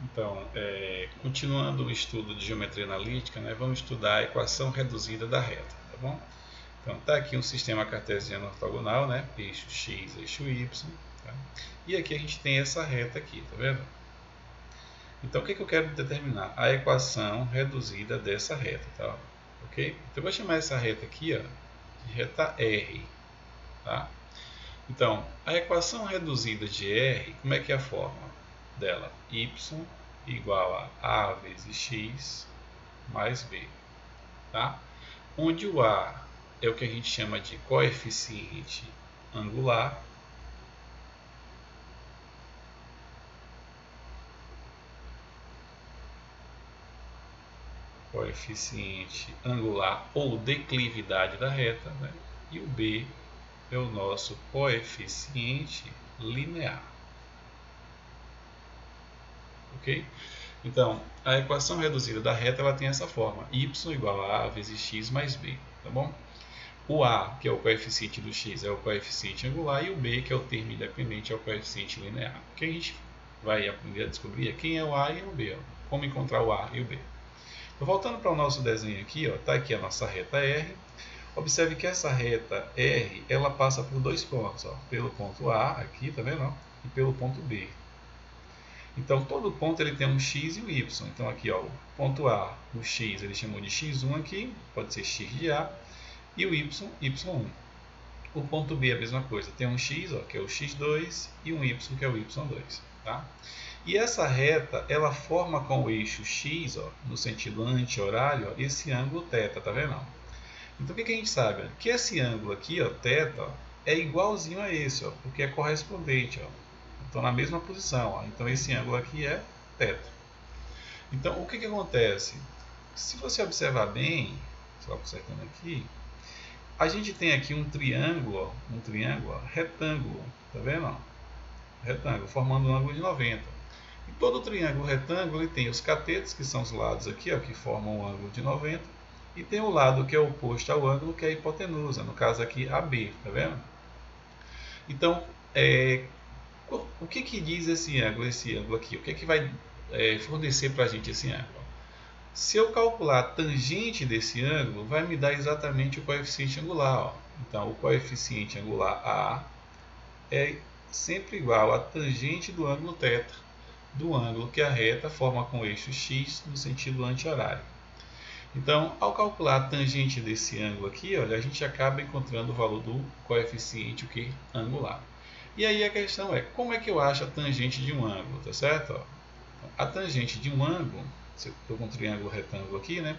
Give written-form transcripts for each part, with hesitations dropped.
Então, continuando o estudo de geometria analítica, né, vamos estudar a equação reduzida da reta, tá bom? Então, está aqui um sistema cartesiano ortogonal, né, eixo x, eixo y, tá? E aqui a gente tem essa reta aqui, tá vendo? Então, o que eu quero determinar? A equação reduzida dessa reta, tá? Ok? Então, eu vou chamar essa reta aqui, ó, de reta R, tá? Então, a equação reduzida de R, como é que é a forma dela? Y igual a vezes x mais b, tá? Onde o a é o que a gente chama de coeficiente angular, ou declividade da reta, né? E o b é o nosso coeficiente linear. Ok? Então, a equação reduzida da reta ela tem essa forma: y igual a vezes x mais b, tá bom? O a, que é o coeficiente do x, é o coeficiente angular, e o b, que é o termo independente, é o coeficiente linear. O que a gente vai aprender a descobrir é quem é o a e o b, ó. Como encontrar o a e o b. Então, voltando para o nosso desenho aqui, está aqui a nossa reta R. Observe que essa reta R ela passa por dois pontos, ó, pelo ponto A, aqui, tá vendo? E pelo ponto B. Então, todo ponto ele tem um x e um y. Então, aqui, ó, o ponto A, o x, ele chamou de x1 aqui, pode ser x de A, e o y, y1. O ponto B é a mesma coisa, tem um x, ó, que é o x2, e um y, que é o y2. Tá? E essa reta, ela forma com o eixo x, ó, no sentido anti-horário, esse ângulo θ, tá vendo? Então, o que a gente sabe? Que esse ângulo aqui, ó, θ, ó, é igualzinho a esse, ó, porque é correspondente. Ó. Então, na mesma posição. Ó. Então, esse ângulo aqui é θ. Então, o que acontece? Se você observar bem, só observando aqui, a gente tem aqui um triângulo retângulo, tá vendo? Retângulo, formando um ângulo de 90. E todo triângulo retângulo ele tem os catetos, que são os lados aqui, ó, que formam um ângulo de 90, e tem o lado que é oposto ao ângulo, que é a hipotenusa, no caso aqui AB, tá vendo? Então, o que diz esse ângulo aqui? O que vai fornecer para a gente esse ângulo? Se eu calcular a tangente desse ângulo, vai me dar exatamente o coeficiente angular. Ó. Então, o coeficiente angular A é sempre igual à tangente do ângulo θ, do ângulo que a reta forma com o eixo x no sentido anti-horário. Então, ao calcular a tangente desse ângulo aqui, olha, a gente acaba encontrando o valor do coeficiente angular. E aí a questão é, como é que eu acho a tangente de um ângulo, tá certo? A tangente de um ângulo, se eu estou com um triângulo retângulo aqui, né,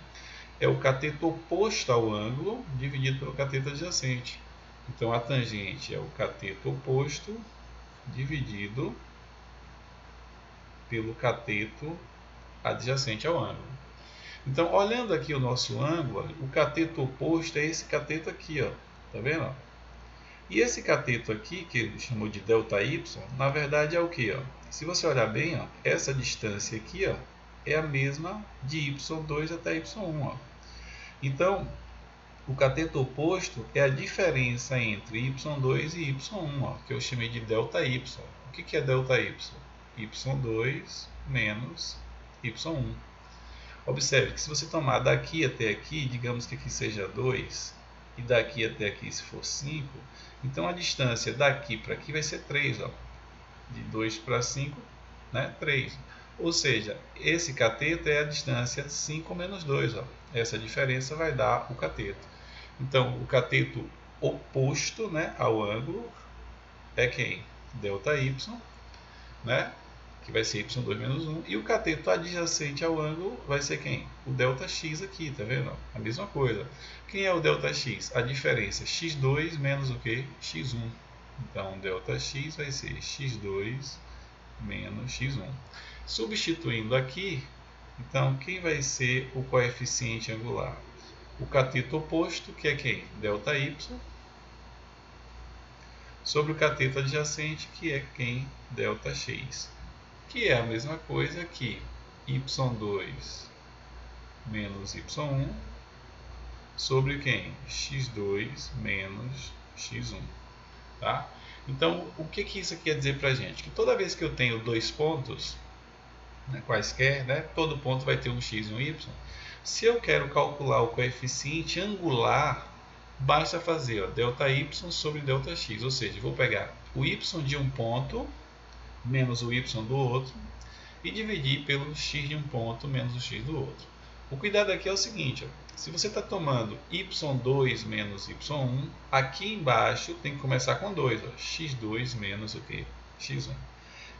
é o cateto oposto ao ângulo dividido pelo cateto adjacente. Então, a tangente é o cateto oposto dividido pelo cateto adjacente ao ângulo. Então, olhando aqui o nosso ângulo, o cateto oposto é esse cateto aqui, ó. Tá vendo? E esse cateto aqui, que ele chamou de ΔY, na verdade é o que? Se você olhar bem, ó, essa distância aqui, ó, é a mesma de y2 até y1. Ó. Então, o cateto oposto é a diferença entre y2 e y1, ó, que eu chamei de ΔY. O que é ΔY? y2 menos y1. Observe que se você tomar daqui até aqui, digamos que aqui seja 2, e daqui até aqui se for 5, então a distância daqui para aqui vai ser 3, ó. De 2 para 5, né? 3. Ou seja, esse cateto é a distância 5 menos 2. Ó. Essa diferença vai dar o cateto. Então, o cateto oposto, né, ao ângulo é quem? ΔY, né? Que vai ser y2 menos 1, e o cateto adjacente ao ângulo vai ser quem? O Δx aqui, tá vendo? A mesma coisa. Quem é o Δx? A diferença x2 menos o que? x1. Então, Δx vai ser x2 menos x1. Substituindo aqui, então, quem vai ser o coeficiente angular? O cateto oposto, que é quem? ΔY, sobre o cateto adjacente, que é quem? Δx. Que é a mesma coisa que y2 menos y1 sobre quem? x2 menos x1. Tá? Então, o que isso quer dizer para a gente? Que toda vez que eu tenho dois pontos, né, quaisquer, né, todo ponto vai ter um x e um y. Se eu quero calcular o coeficiente angular, basta fazer ΔY sobre ΔX, ou seja, vou pegar o y de um ponto menos o y do outro e dividir pelo x de um ponto menos o x do outro. O cuidado aqui é o seguinte, se você está tomando y2 menos y1, aqui embaixo tem que começar com 2, x2 menos o que? x1.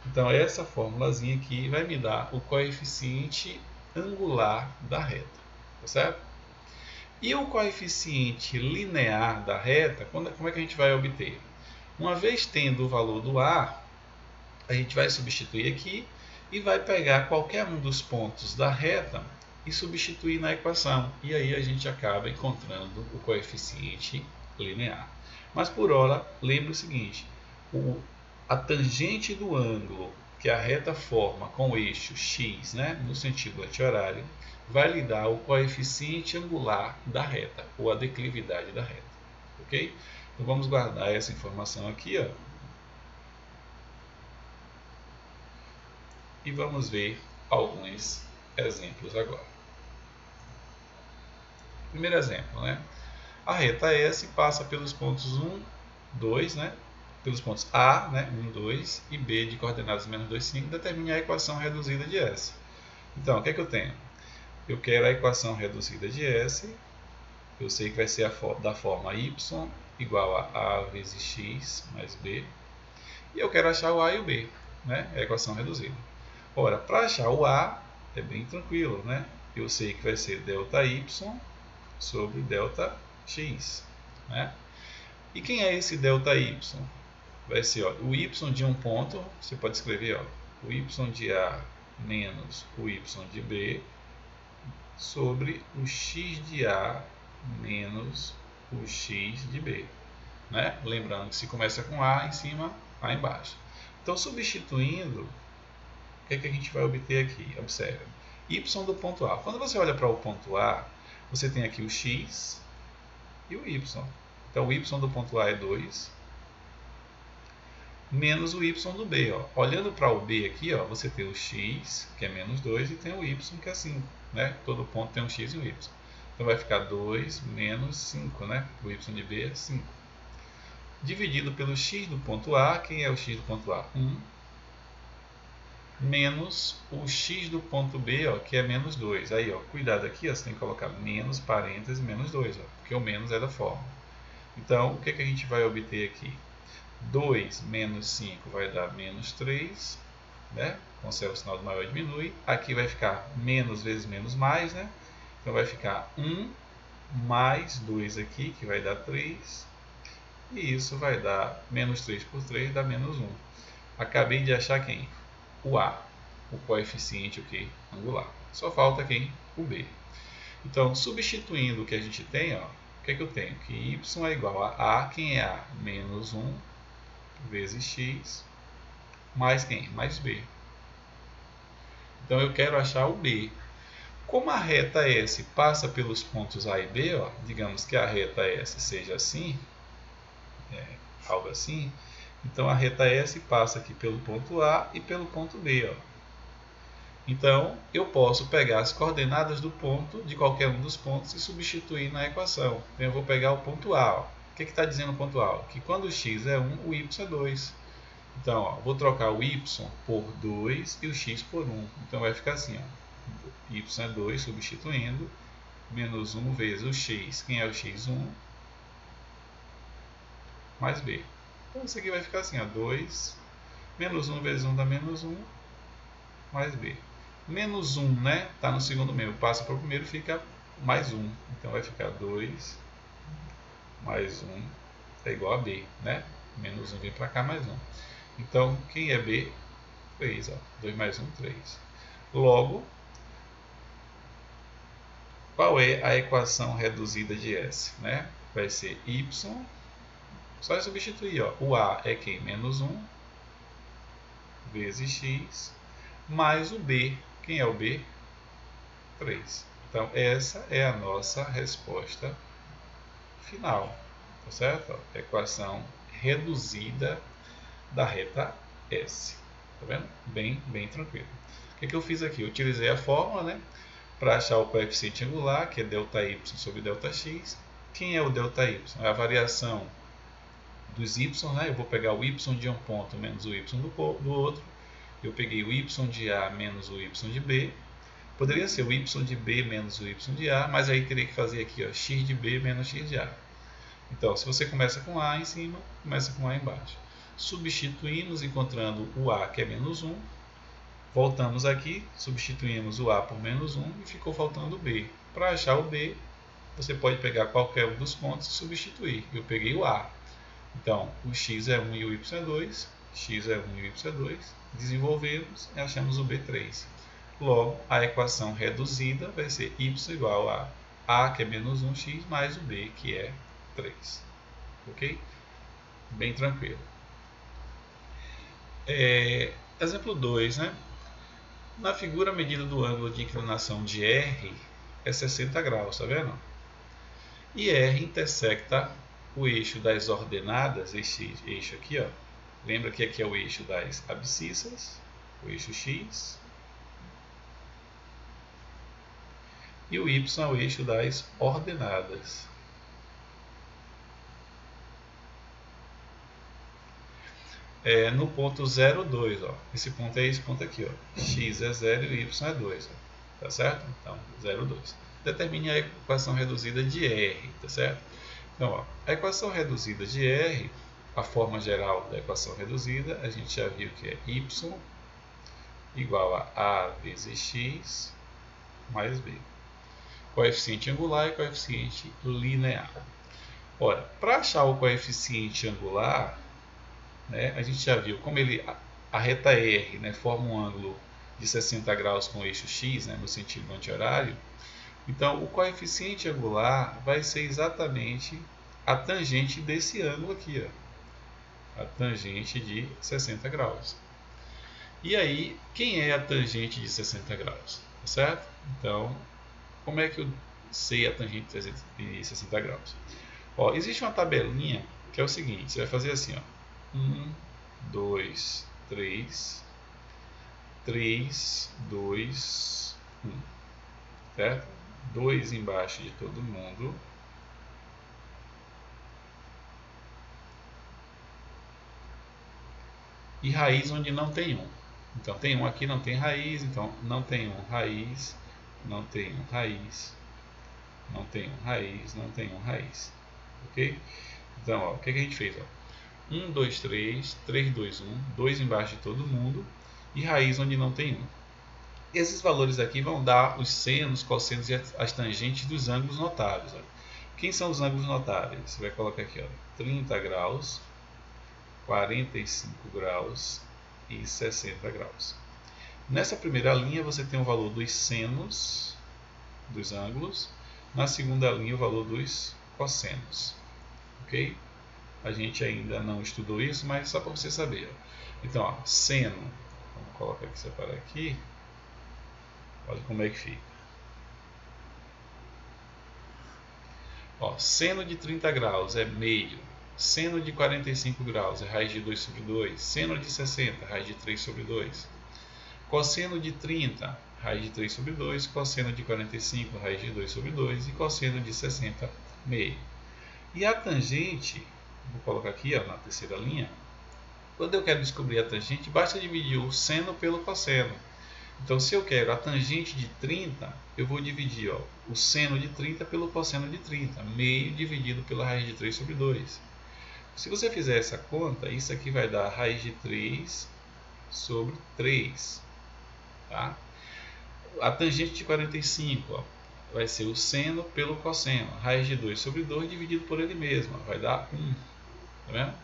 Então essa formulazinha aqui vai me dar o coeficiente angular da reta, tá certo? E o coeficiente linear da reta, como é que a gente vai obter? Uma vez tendo o valor do A, a gente vai substituir aqui e vai pegar qualquer um dos pontos da reta e substituir na equação. E aí a gente acaba encontrando o coeficiente linear. Mas por hora, lembre o seguinte, a tangente do ângulo que a reta forma com o eixo x, né, no sentido anti-horário, vai lhe dar o coeficiente angular da reta, ou a declividade da reta. Ok? Então vamos guardar essa informação aqui, ó. E vamos ver alguns exemplos agora. Primeiro exemplo, né? A reta S passa pelos pontos 1, 2, né? Pelos pontos A, né? 1, 2 e B de coordenadas menos 2, 5, determine a equação reduzida de S. Então, o que é que eu tenho? Eu quero a equação reduzida de S, eu sei que vai ser da forma y igual a vezes x mais b, e eu quero achar o a e o b, né? É a equação reduzida. Ora, para achar o a, é bem tranquilo, né? Eu sei que vai ser ΔY sobre ΔX, né? E quem é esse ΔY? Vai ser ó, o y de um ponto, você pode escrever ó, o y de A menos o y de B sobre o x de A menos o x de B. Né? Lembrando que se começa com A em cima, A embaixo. Então, substituindo, o que é que a gente vai obter aqui? Observe. Y do ponto A. Quando você olha para o ponto A, você tem aqui o x e o y. Então, o y do ponto A é 2, menos o y do B. Ó. Olhando para o B aqui, ó, você tem o x, que é menos 2, e tem o y, que é 5. Né? Todo ponto tem um x e um y. Então, vai ficar 2 menos 5. Né? O y de B é 5. Dividido pelo x do ponto A, quem é o x do ponto A? 1. Menos o x do ponto B, ó, que é menos 2. Aí, ó, cuidado aqui, ó, você tem que colocar menos parênteses menos 2, ó, porque o menos é da forma. Então, o que, que a gente vai obter aqui? 2 menos 5 vai dar menos 3, né? Conserva o sinal do maior e diminui. Aqui vai ficar menos vezes menos mais, né? Então vai ficar 1 mais 2 aqui, que vai dar 3. E isso vai dar menos 3 por 3, dá menos 1. Acabei de achar quem? O A, o coeficiente aqui, angular. Só falta quem? O B. Então, substituindo o que a gente tem, ó, o que é que eu tenho? Que y é igual a quem é A? Menos 1 vezes x, mais quem? Mais b. Então, eu quero achar o b. Como a reta S passa pelos pontos A e B, ó, digamos que a reta S seja assim, algo assim, então a reta S passa aqui pelo ponto A e pelo ponto B. Ó. Então, eu posso pegar as coordenadas do ponto, de qualquer um dos pontos, e substituir na equação. Então, eu vou pegar o ponto A. Ó. O que está dizendo o ponto A? Que quando o x é 1, o y é 2. Então, ó, vou trocar o y por 2 e o x por 1. Então, vai ficar assim. Ó. Y é 2, substituindo, menos 1 vezes o x. Quem é o x? 1. Mais b. Então, isso aqui vai ficar assim, ó, 2, menos 1 vezes 1 dá menos 1, mais b. Menos 1, né? Está no segundo meio, passa para o primeiro, fica mais 1. Então, vai ficar 2 mais 1 é igual a b, né? Menos 1 vem para cá, mais 1. Então, quem é b? 3, ó. 2 mais 1, 3. Logo, qual é a equação reduzida de S? Né? Vai ser y, só substituir, ó. O A é quem? Menos 1 vezes x, mais o B. Quem é o B? 3. Então, essa é a nossa resposta final. Tá certo? Equação reduzida da reta S. Tá vendo? Bem tranquilo. O que eu fiz aqui? Eu utilizei a fórmula, né, para achar o coeficiente angular, que é ΔY sobre ΔX. Quem é o ΔY? É a variação dos y, né? Eu vou pegar o y de um ponto menos o y do outro. Eu peguei o y de A menos o y de B. Poderia ser o y de B menos o y de A, mas aí teria que fazer aqui, ó, x de B menos x de A. Então, se você começa com A em cima, começa com A embaixo. Substituímos encontrando o A, que é menos 1. Voltamos aqui, substituímos o A por menos 1 e ficou faltando o B. Para achar o B, você pode pegar qualquer um dos pontos e substituir. Eu peguei o A. Então, o x é 1 e o y é 2. X é 1 e o y é 2. Desenvolvemos e achamos o B3. Logo, a equação reduzida vai ser y igual a, que é menos 1x, mais o B, que é 3. Ok? Bem tranquilo. Exemplo 2, né? Na figura, a medida do ângulo de inclinação de R é 60 graus, tá vendo? E R intersecta o eixo das ordenadas, esse eixo aqui, ó. Lembra que aqui é o eixo das abscissas, o eixo X. E o Y é o eixo das ordenadas. No ponto 0, 2, ó. Esse ponto é esse ponto aqui, ó. X é 0 e Y é 2, ó. Tá certo? Então, 0, 2. Determine a equação reduzida de R, tá certo? Então, ó, a equação reduzida de R, a forma geral da equação reduzida, a gente já viu que é Y igual a A vezes X mais B. Coeficiente angular e coeficiente linear. Ora, para achar o coeficiente angular, né, a gente já viu como a reta R, né, forma um ângulo de 60 graus com o eixo X, né, no sentido anti-horário. Então, o coeficiente angular vai ser exatamente a tangente desse ângulo aqui, ó, a tangente de 60 graus. E aí, quem é a tangente de 60 graus? Tá certo? Então, como é que eu sei a tangente de 60 graus? Ó, existe uma tabelinha que é o seguinte, você vai fazer assim, ó, 1, 2, 3, 3, 2, 1, certo? 2 embaixo de todo mundo. E raiz onde não tem 1. Então, tem 1 aqui, não tem raiz, então não tem 1, raiz, não tem 1, raiz, não tem 1, raiz, não tem 1, raiz. Ok? Então, ó, o que a gente fez? Ó? 1, 2, 3, 3, 2, 1, 2 embaixo de todo mundo e raiz onde não tem 1. Esses valores aqui vão dar os senos, cossenos e as tangentes dos ângulos notáveis. Ó. Quem são os ângulos notáveis? Você vai colocar aqui, ó, 30 graus, 45 graus e 60 graus. Nessa primeira linha você tem o valor dos senos dos ângulos, na segunda linha o valor dos cossenos. Ok? A gente ainda não estudou isso, mas só para você saber. Ó. Então, ó, seno, vamos colocar aqui, separar aqui. Olha como é que fica. Ó, seno de 30 graus é meio. Seno de 45 graus é raiz de 2 sobre 2. Seno de 60, raiz de 3 sobre 2. Cosseno de 30, raiz de 3 sobre 2. Cosseno de 45, raiz de 2 sobre 2. E cosseno de 60, meio. E a tangente, vou colocar aqui, ó, na terceira linha. Quando eu quero descobrir a tangente, basta dividir o seno pelo cosseno. Então, se eu quero a tangente de 30, eu vou dividir, ó, o seno de 30 pelo cosseno de 30. Meio dividido pela raiz de 3 sobre 2. Se você fizer essa conta, isso aqui vai dar raiz de 3 sobre 3. Tá? A tangente de 45, ó, vai ser o seno pelo cosseno. Raiz de 2 sobre 2 dividido por ele mesmo. Vai dar 1. Tá vendo?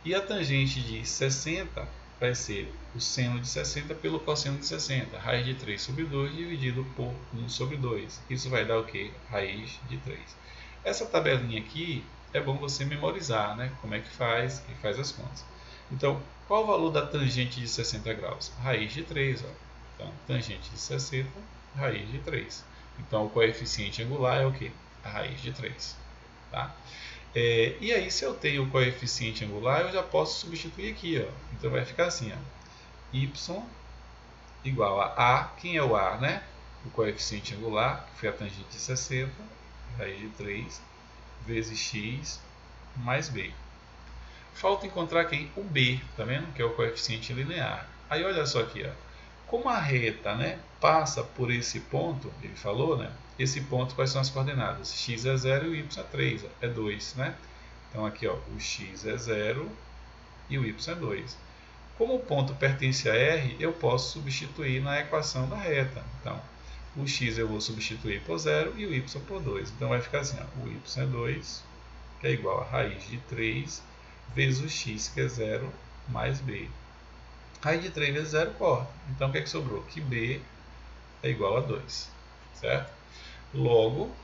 E a tangente de 60 vai ser o seno de 60 pelo cosseno de 60. Raiz de 3 sobre 2 dividido por 1 sobre 2. Isso vai dar o quê? Raiz de 3. Essa tabelinha aqui é bom você memorizar, né? Como é que faz e faz as contas. Então, qual o valor da tangente de 60 graus? Raiz de 3. Ó. Então, tangente de 60, raiz de 3. Então, o coeficiente angular é o quê? A raiz de 3. Tá? E aí, se eu tenho o coeficiente angular, eu já posso substituir aqui. Ó. Então, vai ficar assim. Ó. y igual a, quem é o a, né? O coeficiente angular, que foi a tangente de 60, raiz de 3, vezes x mais b. Falta encontrar quem? O b, tá vendo? Que é o coeficiente linear. Aí olha só aqui, ó. Como a reta, né, passa por esse ponto, ele falou, né? Esse ponto, quais são as coordenadas? X é 0 e o y é 3, ó, é 2, né? Então aqui, ó, o x é 0 e o y é 2. Como o ponto pertence a R, eu posso substituir na equação da reta. Então, o x eu vou substituir por 0 e o y por 2. Então vai ficar assim, ó, o y é 2, que é igual a raiz de 3, vezes o x, que é 0, mais b. Raiz de 3 vezes 0 corta. Então o que é que sobrou? Que b é igual a 2. Certo? Logo,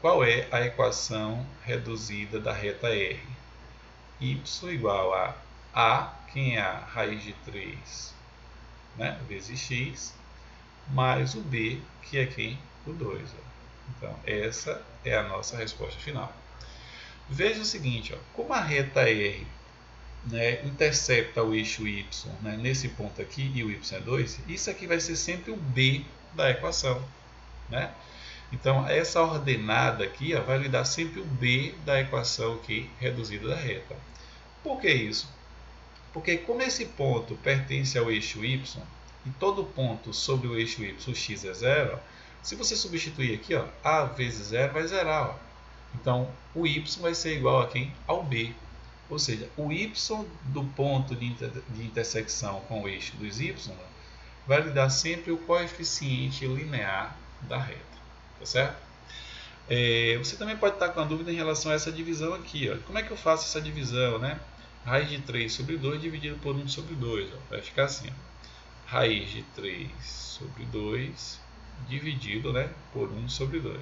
qual é a equação reduzida da reta R? Y igual a, quem é a raiz de 3, né, vezes x, mais o b, que é quem? O 2. Ó. Então, essa é a nossa resposta final. Veja o seguinte, ó, como a reta R, né, intercepta o eixo y, né, nesse ponto aqui, e o y é 2, isso aqui vai ser sempre o b da equação. Né? Então, essa ordenada aqui, ó, vai lhe dar sempre o b da equação aqui, reduzida da reta. Por que isso? Porque como esse ponto pertence ao eixo y, e todo ponto sobre o eixo y, o x é 0, se você substituir aqui, ó, a vezes 0 vai zerar. Ó. Então, o y vai ser igual a quem? Ao b. Ou seja, o y do ponto de intersecção com o eixo dos y vai lhe dar sempre o coeficiente linear da reta. Tá certo? Você também pode estar com a dúvida em relação a essa divisão aqui. Ó. Como é que eu faço essa divisão, né? Raiz de 3 sobre 2 dividido por 1 sobre 2. Ó. Vai ficar assim. Ó. Raiz de 3 sobre 2 dividido, né, por 1 sobre 2.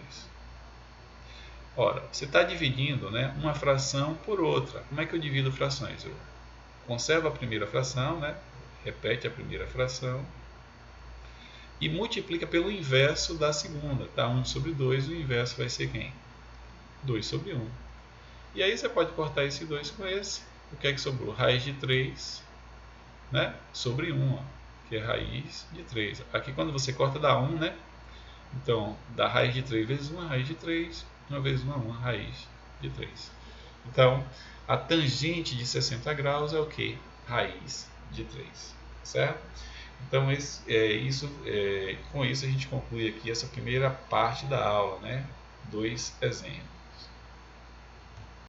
Ora, você está dividindo, né, uma fração por outra. Como é que eu divido frações? Eu conservo a primeira fração, né, repete a primeira fração e multiplica pelo inverso da segunda. Tá? 1 sobre 2, o inverso vai ser quem? 2 sobre 1. E aí você pode cortar esse 2 com esse. O que é que sobrou? Raiz de 3, né, sobre 1, ó, que é raiz de 3. Aqui quando você corta dá 1, né? Então, dá raiz de 3 vezes 1, raiz de 3. 1 vezes 1 é 1, raiz de 3. Então, a tangente de 60 graus é o que? Raiz de 3. Certo? Então, com isso a gente conclui aqui essa primeira parte da aula, né? 2 exemplos.